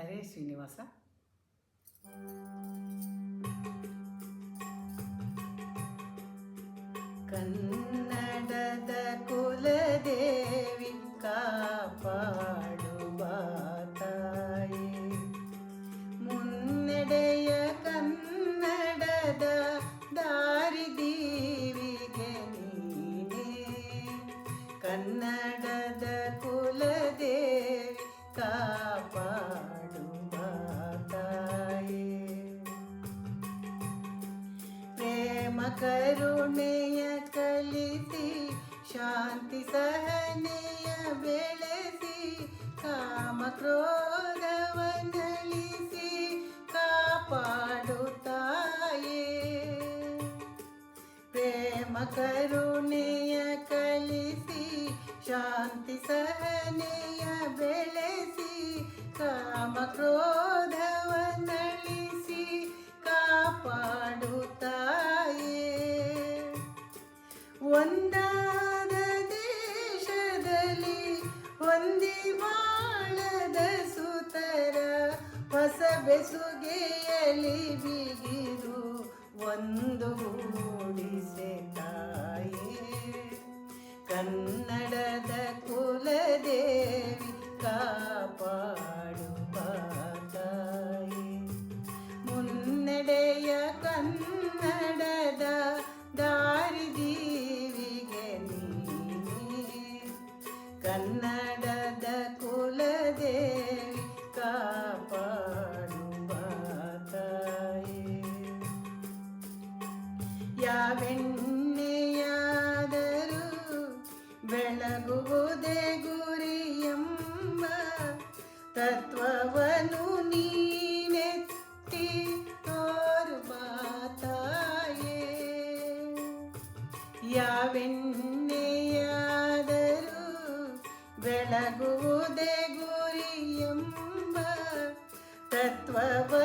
ಹರೇ ಶ್ರೀನಿವಾಸ. ಕನ್ನಡದ ಕುಲದೇವಿ ಕಾಪಾಡುವ ತಾಯಿ, ಮುನ್ನಡೆಯ ಕನ್ನಡದ ದಾರಿದೀವಿಗೆ ನೀನೇ. ಕನ್ನಡದ ಕುಲದೇವಿ ಕಾಪಾಡುವ ತಾಯಿ, ಪ್ರೇಮ ಕರುಣೆಯ ಕಲಿಸಿ ಶಾಂತಿ ಸಹನೆಯ ಬೆಳೆಸಿ ಕಾಮ ಕ್ರೋಧವನ್ನಳಿಸಿ ಕಾಪಾಡುತ್ತಾಯೇ. ಪ್ರೇಮ ಕರುಣೆಯ ಕಲಿಸಿ ಶಾಂತಿ ಸಹನೆಯ ಬೆಳೆಸಿ ಕಾಮ ಕ್ರೋಧವನ್ನಳಿಸಿ ಕಾಪಾಡುತ್ತಾಯೇ. ಒಂದಾದ ದೇಶದಲ್ಲಿ ಹೊಂದಿ ಬಾಳದ ಸುತರ ಹೊಸ ಬೆಸುಗೆಯಲ್ಲಿ ಬಿಗಿದು ಒಂದು ಗೂಡಿಸೆ ತಾಯೇ. ಕನ್ನಡದ ಕುಲದೇವಿ ಕಾಪಾಡುವ ತಾಯಿ, ಮುನ್ನಡೆಯ ಕನ್ನಡದ ದಾರಿದೀವಿಗೆ ನೀನೇ. ಕನ್ನಡದ ಕುಲದೇವಿ ಕಾಪಾಡುವ ತಾಯಿ, ಯಾವೆಣ್ಣೆಯಾದರೂ ಬೆಳಗುವುದೇ ಗುರಿಯೆಂಬ ತತ್ವವನ್ನು ನೀನೆತ್ತಿ ತೋರುವ ತಾಯೇ. ಯಾವೆಣ್ಣೆಯಾದರೂ ಬೆಳಗುವುದೇ ಗುರಿಯೆಂಬ ತತ್ವವ